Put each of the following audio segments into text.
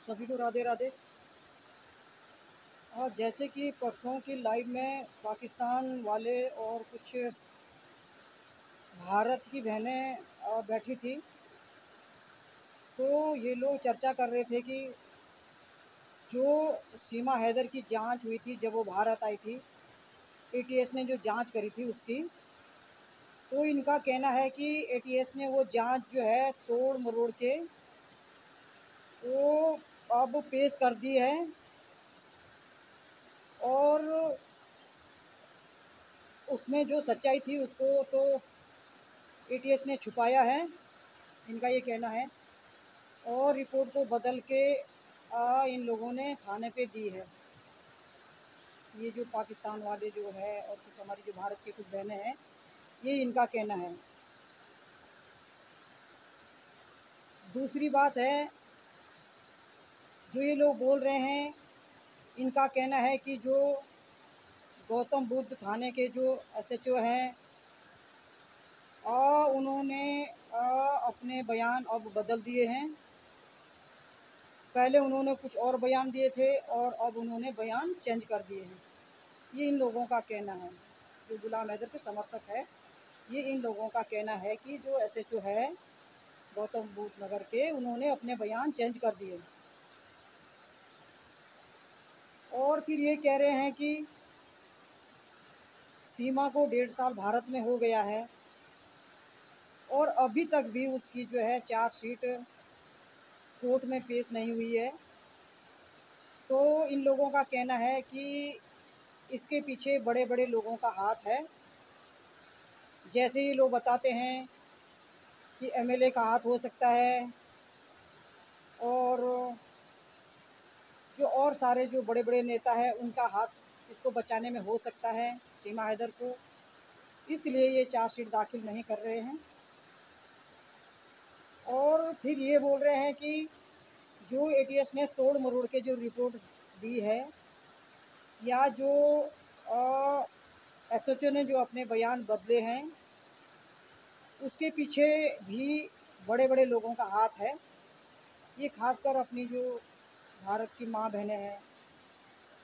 सभी को राधे राधे। और जैसे कि परसों की लाइव में पाकिस्तान वाले और कुछ भारत की बहनें बैठी थी, तो ये लोग चर्चा कर रहे थे कि जो सीमा हैदर की जांच हुई थी जब वो भारत आई थी, एटीएस ने जो जांच करी थी उसकी, तो इनका कहना है कि एटीएस ने वो जांच जो है तोड़ मरोड़ के वो अब पेश कर दी है और उसमें जो सच्चाई थी उसको तो एटीएस ने छुपाया है, इनका ये कहना है। और रिपोर्ट को बदल के इन लोगों ने थाने पे दी है। ये जो पाकिस्तान वाले जो है और कुछ हमारी जो भारत की कुछ बहनें हैं, ये इनका कहना है। दूसरी बात है, जो ये लोग बोल रहे हैं, इनका कहना है कि जो गौतम बुद्ध थाने के जो एसएचओ हैं, उन्होंने अपने बयान अब बदल दिए हैं। पहले उन्होंने कुछ और बयान दिए थे और अब उन्होंने बयान चेंज कर दिए हैं। ये इन लोगों का कहना है, जो गुलाम हैदर के समर्थक है, ये इन लोगों का कहना है कि जो एसएचओ है गौतम बुद्ध नगर के, उन्होंने अपने बयान चेंज कर दिए। और फिर ये कह रहे हैं कि सीमा को 1.5 साल भारत में हो गया है और अभी तक भी उसकी जो है चार्जशीट कोर्ट में पेश नहीं हुई है। तो इन लोगों का कहना है कि इसके पीछे बड़े बड़े लोगों का हाथ है। जैसे ही लोग बताते हैं कि एमएलए का हाथ हो सकता है और जो और सारे जो बड़े बड़े नेता हैं उनका हाथ इसको बचाने में हो सकता है, सीमा हैदर को, इसलिए ये चार्जशीट दाखिल नहीं कर रहे हैं। और फिर ये बोल रहे हैं कि जो एटीएस ने तोड़ मरोड़ के जो रिपोर्ट दी है, या जो एसएचओ ने जो अपने बयान बदले हैं, उसके पीछे भी बड़े बड़े लोगों का हाथ है। ये खासकर अपनी जो भारत की माँ बहनें हैं,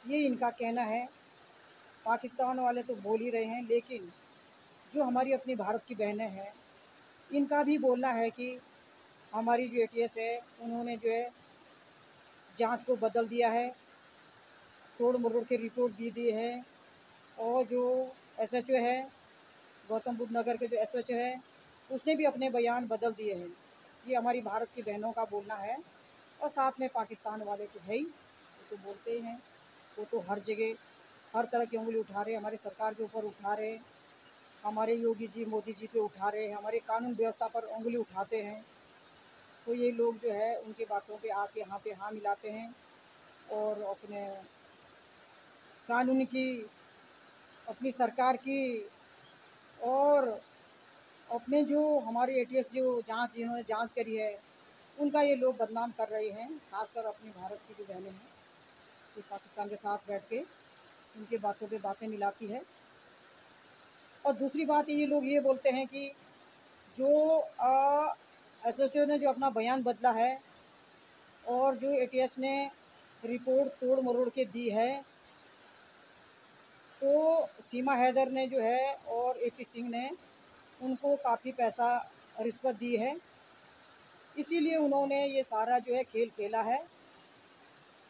ये इनका कहना है। पाकिस्तान वाले तो बोल ही रहे हैं, लेकिन जो हमारी अपनी भारत की बहनें हैं, इनका भी बोलना है कि हमारी जो एटीएस है, उन्होंने जो है जांच को बदल दिया है, तोड़ मरोड़ के रिपोर्ट दी है। और जो एसएचओ है गौतम बुद्ध नगर के, जो एसएचओ है, उसने भी अपने बयान बदल दिए हैं। ये हमारी भारत की बहनों का बोलना है। और साथ में पाकिस्तान वाले तो है ही, वो तो बोलते ही हैं, वो तो हर जगह हर तरह की उंगली उठा रहे, हमारी सरकार के ऊपर उठा रहे, हमारे योगी जी मोदी जी पे उठा रहे हैं, हमारे कानून व्यवस्था पर उंगली उठाते हैं। तो ये लोग जो है उनकी बातों पे आके यहाँ पे हाँ मिलाते हैं और अपने कानून की, अपनी सरकार की, और अपने जो हमारी एटीएस जो जांच जिन्होंने जांच करी है, उनका ये लोग बदनाम कर रहे हैं। खासकर अपनी भारत की जो बहनें हैं, जो पाकिस्तान के साथ बैठ के उनकी बातों पे बातें मिलाती है। और दूसरी बात ये लोग ये बोलते हैं कि जो एसएचओ ने जो अपना बयान बदला है और जो एटीएस ने रिपोर्ट तोड़ मरोड़ के दी है, तो सीमा हैदर ने जो है और एपी सिंह ने उनको काफ़ी पैसा रिश्वत दी है, इसीलिए उन्होंने ये सारा जो है खेल खेला है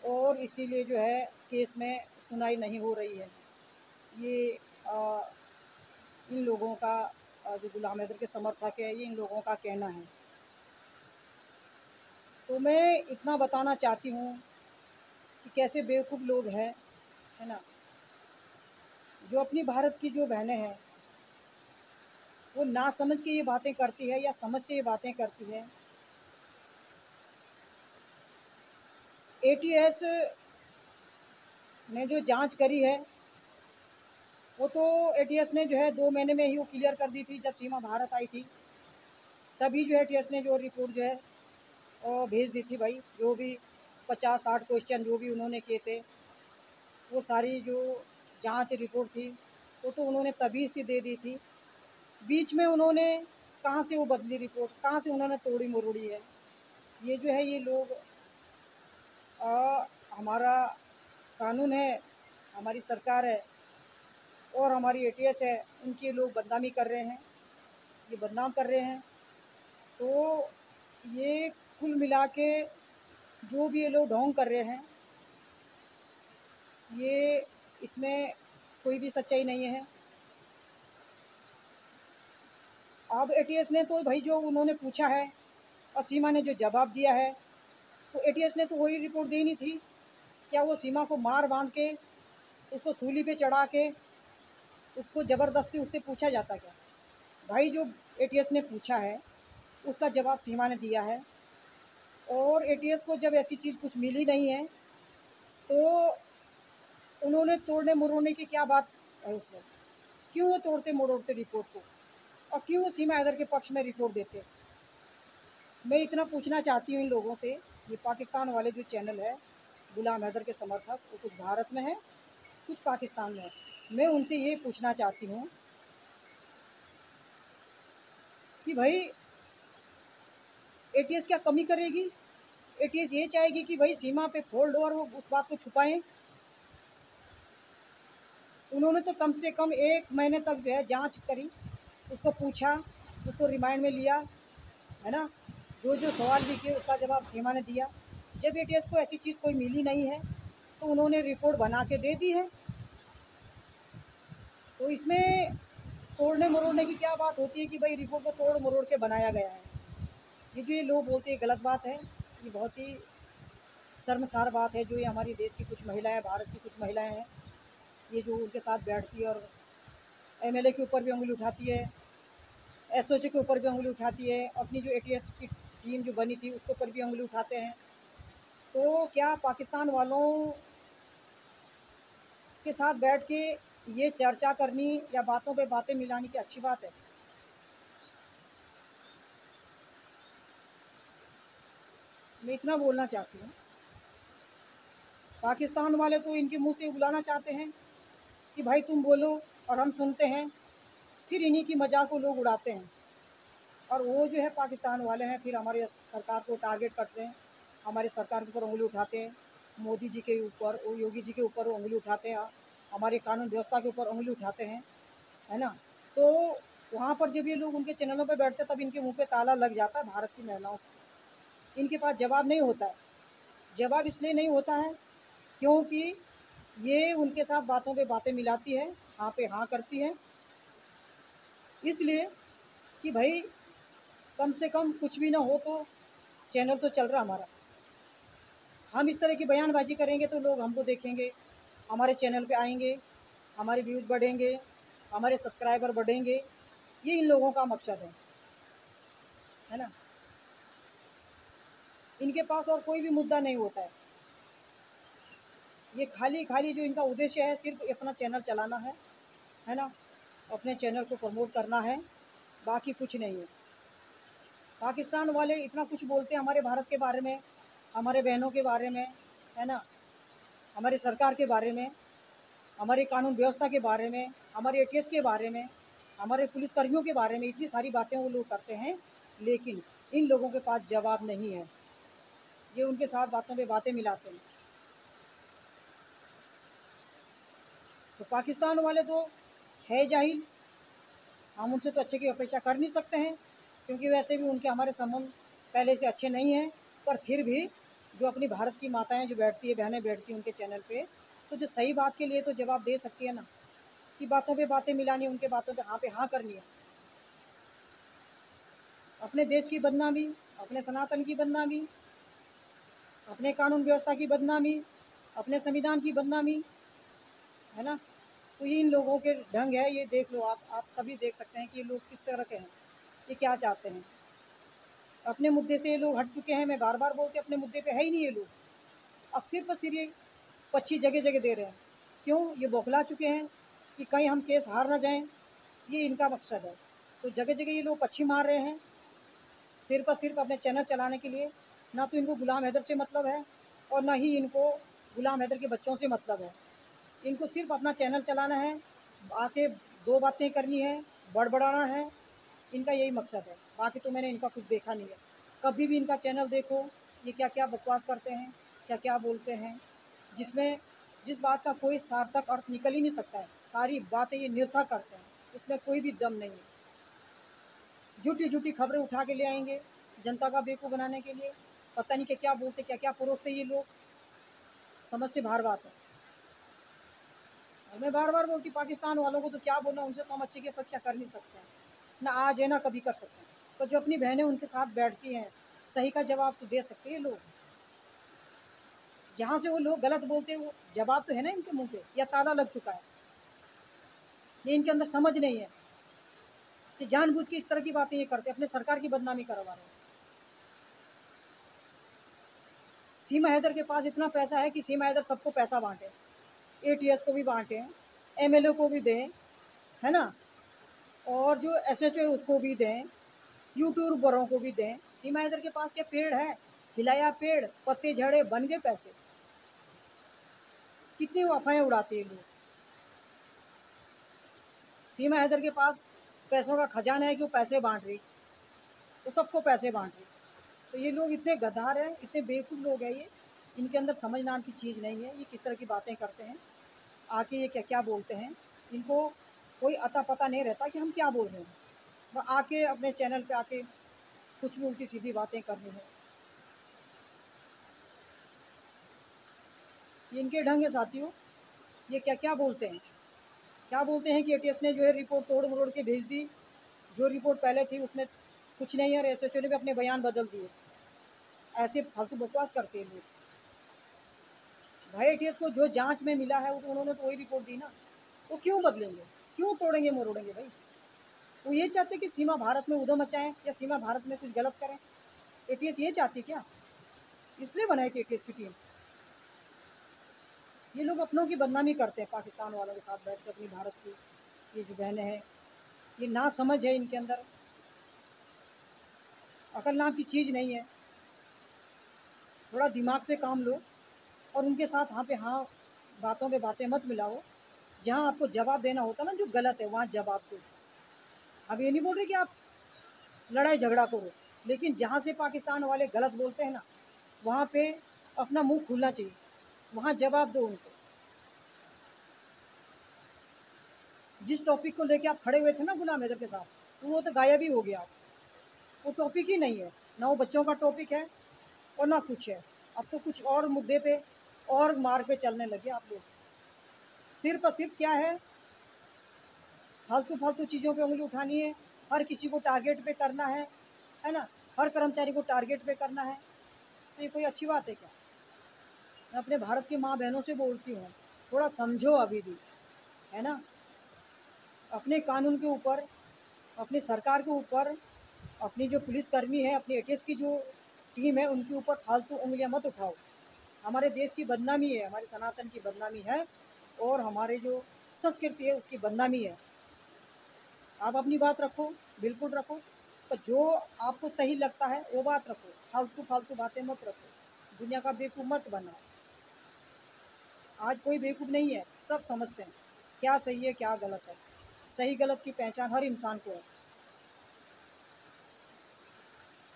और इसीलिए जो है केस में सुनाई नहीं हो रही है। ये इन लोगों का, जो गुलाम हैदर के समर्थक है, ये इन लोगों का कहना है। तो मैं इतना बताना चाहती हूँ कि कैसे बेवकूफ़ लोग हैं, है ना, जो अपनी भारत की जो बहनें हैं, वो ना समझ के ये बातें करती है या समझ से ये बातें करती है। एटीएस ने जो जांच करी है, वो तो एटीएस ने जो है 2 महीने में ही वो क्लियर कर दी थी। जब सीमा भारत आई थी तभी जो है एटीएस ने जो रिपोर्ट जो है और भेज दी थी भाई। जो भी 50-60 क्वेश्चन जो भी उन्होंने किए थे, वो सारी जो जांच रिपोर्ट थी वो तो उन्होंने तभी से दे दी थी। बीच में उन्होंने कहाँ से वो बदली रिपोर्ट, कहाँ से उन्होंने तोड़ी मरोड़ी है। ये जो है ये लोग हमारा कानून है, हमारी सरकार है और हमारी एटीएस है, उनकी लोग बदनामी कर रहे हैं, ये बदनाम कर रहे हैं। तो ये कुल मिला के जो भी ये लोग ढोंग कर रहे हैं, ये इसमें कोई भी सच्चाई नहीं है। अब एटीएस ने तो भाई जो उन्होंने पूछा है और सीमा ने जो जवाब दिया है, तो एटीएस ने तो वही रिपोर्ट देनी थी। क्या वो सीमा को मार बांध के उसको सूली पे चढ़ा के उसको ज़बरदस्ती उससे पूछा जाता क्या? भाई जो एटीएस ने पूछा है उसका जवाब सीमा ने दिया है, और एटीएस को जब ऐसी चीज़ कुछ मिली नहीं है तो उन्होंने तोड़ने मरोड़ने की क्या बात है उसमें? क्यों वो तोड़ते मरोड़ते रिपोर्ट को, और क्यों वो सीमा हैदर के पक्ष में रिपोर्ट देते? मैं इतना पूछना चाहती हूँ इन लोगों से, ये पाकिस्तान वाले जो चैनल है गुलाम हैदर के समर्थक, वो कुछ भारत में है कुछ पाकिस्तान में है। मैं उनसे ये पूछना चाहती हूँ कि भाई एटीएस क्या कमी करेगी? एटीएस ये चाहेगी कि भाई सीमा पे फोल्ड और वो उस बात को छुपाएं? उन्होंने तो कम से कम 1 महीने तक जो है जांच करी, उसको पूछा, उसको रिमांड में लिया, है ना। जो जो सवाल भी किए उसका जवाब सीमा ने दिया। जब एटीएस को ऐसी चीज़ कोई मिली नहीं है तो उन्होंने रिपोर्ट बना के दे दी है। तो इसमें तोड़ने मरोड़ने की क्या बात होती है कि भाई रिपोर्ट को तोड़ मरोड़ के बनाया गया है? ये जो ये लोग बोलते हैं गलत बात है। ये बहुत ही शर्मसार बात है जो ये हमारी देश की कुछ महिलाएं, भारत की कुछ महिलाएं हैं, ये जो उनके साथ बैठती है और एमएलए के ऊपर भी उंगली उठाती है, एसओजी के ऊपर भी उंगली उठाती है, अपनी जो एटीएस की टीम जो बनी थी उसके ऊपर भी उंगली उठाते हैं। तो क्या पाकिस्तान वालों के साथ बैठ के ये चर्चा करनी या बातों पे बातें मिलानी की अच्छी बात है? मैं इतना बोलना चाहती हूँ, पाकिस्तान वाले तो इनके मुंह से बुलाना चाहते हैं कि भाई तुम बोलो और हम सुनते हैं, फिर इन्हीं की मजाक को लोग उड़ाते हैं। और वो जो है पाकिस्तान वाले हैं फिर हमारे सरकार को टारगेट करते हैं, हमारी सरकार के ऊपर उंगली उठाते हैं, मोदी जी के ऊपर, योगी जी के ऊपर उंगली उठाते हैं, हमारे कानून व्यवस्था के ऊपर उंगली उठाते हैं, है ना। तो वहाँ पर जब ये लोग उनके चैनलों पर बैठते हैं तब इनके मुंह पे ताला लग जाता है भारत की महिलाओं को। इनके पास जवाब नहीं होता है। जवाब इसलिए नहीं होता है क्योंकि ये उनके साथ बातों पे बातें मिलाती है, हाँ पे हाँ करती है, इसलिए कि भाई कम से कम कुछ भी ना हो तो चैनल तो चल रहा हमारा। हम इस तरह की बयानबाजी करेंगे तो लोग हमको देखेंगे, हमारे चैनल पे आएंगे, हमारे व्यूज़ बढ़ेंगे, हमारे सब्सक्राइबर बढ़ेंगे। ये इन लोगों का मकसद है ना। इनके पास और कोई भी मुद्दा नहीं होता है। ये खाली खाली जो इनका उद्देश्य है सिर्फ अपना चैनल चलाना है ना, अपने चैनल को प्रमोट करना है, बाकी कुछ नहीं है। पाकिस्तान वाले इतना कुछ बोलते हैं हमारे भारत के बारे में, हमारे बहनों के बारे में, है ना, हमारी सरकार के बारे में, हमारे कानून व्यवस्था के बारे में, हमारे एटीएस के बारे में, हमारे पुलिसकर्मियों के बारे में, इतनी सारी बातें वो लोग करते हैं, लेकिन इन लोगों के पास जवाब नहीं है। ये उनके साथ बातों पे बातें मिलाते हैं। तो पाकिस्तान वाले तो है जाहिल, हम उनसे तो अच्छे की अपेक्षा कर नहीं सकते हैं क्योंकि वैसे भी उनके हमारे संबंध पहले से अच्छे नहीं हैं। पर फिर भी जो अपनी भारत की माताएं जो बैठती है, बहनें बैठती हैं उनके चैनल पे, तो जो सही बात के लिए तो जवाब दे सकती है ना, कि बातों पे बातें मिलानी, उनके बातों पे हाँ करनी है। अपने देश की बदनामी, अपने सनातन की बदनामी, अपने कानून व्यवस्था की बदनामी, अपने संविधान की बदनामी, है ना। तो ये इन लोगों के ढंग है, ये देख लो आप सभी देख सकते हैं कि ये लोग किस तरह के हैं, ये क्या चाहते हैं। अपने मुद्दे से ये लोग हट चुके हैं। मैं बार बार बोलती हूँ अपने मुद्दे पे है ही नहीं ये लोग। अब सिर्फ और सिर्फ ये पक्षी जगह जगह दे रहे हैं। क्यों? ये बौखला चुके हैं कि कहीं हम केस हार ना जाएं, ये इनका मकसद है। तो जगह जगह ये लोग पक्षी मार रहे हैं सिर्फ और सिर्फ अपने चैनल चलाने के लिए। ना तो इनको गुलाम हैदर से मतलब है और ना ही इनको गुलाम हैदर के बच्चों से मतलब है। इनको सिर्फ अपना चैनल चलाना है, आके दो बातें करनी है, बड़बड़ाना है, इनका यही मकसद है। बाकी तो मैंने इनका कुछ देखा नहीं है। कभी भी इनका चैनल देखो, ये क्या क्या बकवास करते हैं, क्या क्या बोलते हैं, जिसमें जिस बात का कोई सार्थक अर्थ निकल ही नहीं सकता है। सारी बातें ये निरर्थक करते हैं, उसमें कोई भी दम नहीं है। झूठी झूठी खबरें उठा के ले आएंगे जनता का बेवकूफ़ बनाने के लिए। पता नहीं क्या क्या बोलते, क्या क्या परोसते ये लोग, समझ से बाहर बात है। और मैं बार बार बोलती पाकिस्तान वालों को तो क्या बोलना, उनसे तो हम अच्छे की अपेक्षा कर नहीं सकते हैं, ना आज है ना कभी कर सकते हैं। तो जो अपनी बहनें उनके साथ बैठती हैं, सही का जवाब तो दे सकते हैं लोग। जहाँ से वो लोग गलत बोलते हैं वो जवाब तो है ना इनके मुंह पे, या ताला लग चुका है। ये इनके अंदर समझ नहीं है कि जानबूझ के इस तरह की बातें ये करते, अपने सरकार की बदनामी करवा रहे हैं। सीमा हैदर के पास इतना पैसा है कि सीमा हैदर सबको पैसा बांटे, एटीएस को भी बांटे, एमएलए को भी दें, है ना, और जो एसएचओ है उसको भी दें, यूट्यूबरों को भी दें। सीमा हैदर के पास क्या पेड़ है, खिलाया पेड़, पत्ते झड़े, बन गए पैसे। कितनी अफवाहें उड़ाते हैं लोग। सीमा हैदर के पास पैसों का खजाना है कि वो पैसे बांट रही, तो सबको पैसे बांट रही। तो ये लोग इतने गद्दार हैं, इतने बेवकूफ़ लोग हैं ये, इनके अंदर समझ नाम की चीज़ नहीं है। ये किस तरह की बातें करते हैं, आके ये क्या क्या बोलते हैं, इनको कोई अता पता नहीं रहता कि हम क्या बोल रहे हैं। वो आके अपने चैनल पे आके कुछ भी उल्टी सीधी बातें करनी है, ये इनके ढंग है साथियों। ये क्या क्या बोलते हैं, क्या बोलते हैं कि एटीएस ने जो है रिपोर्ट तोड़ मरोड़ के भेज दी, जो रिपोर्ट पहले थी उसमें कुछ नहीं है, और एसएचओ ने भी अपने बयान बदल दिए। ऐसे फालतू बकवास करते हैं लोग। भाई एटीएस को जो जांच में मिला है वो तो उन्होंने तो वही रिपोर्ट दी ना, वो क्यों बदलेंगे, क्यों तोड़ेंगे मरोड़ेंगे भाई। वो ये चाहते कि सीमा भारत में उधम मचाएं या सीमा भारत में कुछ गलत करें। एटीएस ये चाहती क्या, इसलिए बनाई थी एटीएस की टीम। ये लोग अपनों की बदनामी करते हैं पाकिस्तान वालों के साथ बैठ कर, अपनी भारत की ये जो बहनें हैं, ये ना समझ है इनके अंदर, अकल नाम की चीज़ नहीं है। थोड़ा दिमाग से काम लो और उनके साथ हाँ पे हाँ, बातों पे बातें मत मिलाओ। जहाँ आपको जवाब देना होता ना जो गलत है वहाँ जवाब दो। अब ये नहीं बोल रहे कि आप लड़ाई झगड़ा करो, लेकिन जहाँ से पाकिस्तान वाले गलत बोलते हैं ना, वहाँ पे अपना मुंह खुलना चाहिए, वहाँ जवाब दो उनको। जिस टॉपिक को लेके आप खड़े हुए थे ना गुलाम हैदर के साथ, तो वो तो गायब ही हो गया। वो टॉपिक ही नहीं है, ना वो बच्चों का टॉपिक है और ना कुछ है। अब तो कुछ और मुद्दे पे और मार्ग पे चलने लगे आप लोग। सिर्फ और सिर्फ क्या है, फालतू फालतू चीज़ों पे उंगली उठानी है, हर किसी को टारगेट पे करना है ना, हर कर्मचारी को टारगेट पे करना है। तो ये कोई अच्छी बात है क्या। मैं अपने भारत की माँ बहनों से बोलती हूँ, थोड़ा समझो अभी भी, है ना। अपने कानून के ऊपर, अपनी सरकार के ऊपर, अपनी जो पुलिसकर्मी है, अपनी एटीएस की जो टीम है उनके ऊपर फालतू उंगलियां मत उठाओ। हमारे देश की बदनामी है, हमारे सनातन की बदनामी है, और हमारे जो संस्कृति है उसकी बदनामी है। आप अपनी बात रखो, बिल्कुल रखो, पर जो आपको सही लगता है वो बात रखो, फालतू फालतू बातें मत रखो। दुनिया का बेवकूफ़ मत बनाओ। आज कोई बेवकूफ़ नहीं है, सब समझते हैं क्या सही है क्या गलत है। सही गलत की पहचान हर इंसान को है।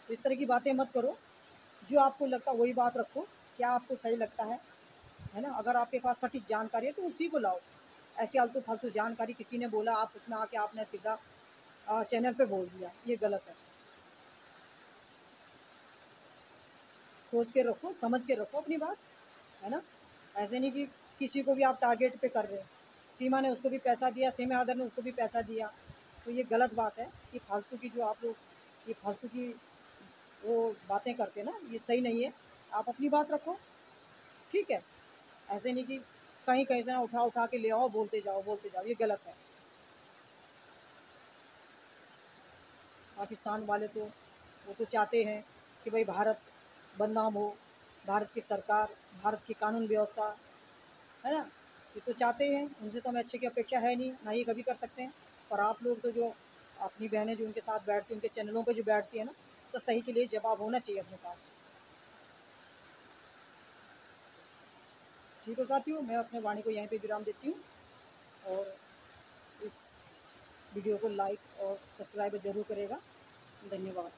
तो इस तरह की बातें मत करो, जो आपको लगता है वही बात रखो, क्या आपको सही लगता है ना। अगर आपके पास सटीक जानकारी है तो उसी को लाओ। ऐसी आलतू फालतू जानकारी किसी ने बोला, आप उसमें आके आपने सीधा चैनल पे बोल दिया, ये गलत है। सोच के रखो, समझ के रखो अपनी बात, है ना। ऐसे नहीं कि किसी को भी आप टारगेट पे कर रहे हैं। सीमा ने उसको भी पैसा दिया, सीमा आदर ने उसको भी पैसा दिया, तो ये गलत बात है। कि फालतू की जो आप लोग ये फालतू की वो बातें करते हैं ना, ये सही नहीं है। आप अपनी बात रखो, ठीक है। ऐसे नहीं कि कहीं कहीं से ना उठा उठा के ले आओ, बोलते जाओ, ये गलत है। पाकिस्तान वाले तो वो तो चाहते हैं कि भाई भारत बदनाम हो, भारत की सरकार, भारत की कानून व्यवस्था, है ना, ये तो चाहते हैं। उनसे तो हमें अच्छे की अपेक्षा है नहीं, ना ही कभी कर सकते हैं। और आप लोग तो जो अपनी बहनें जो उनके साथ बैठती हैं, उनके चैनलों पे जो बैठती है ना, तो सही के लिए जवाब होना चाहिए अपने पास। ठीक हो साथियों, मैं अपने वाणी को यहीं पे विराम देती हूँ, और इस वीडियो को लाइक और सब्सक्राइब ज़रूर करेगा। धन्यवाद।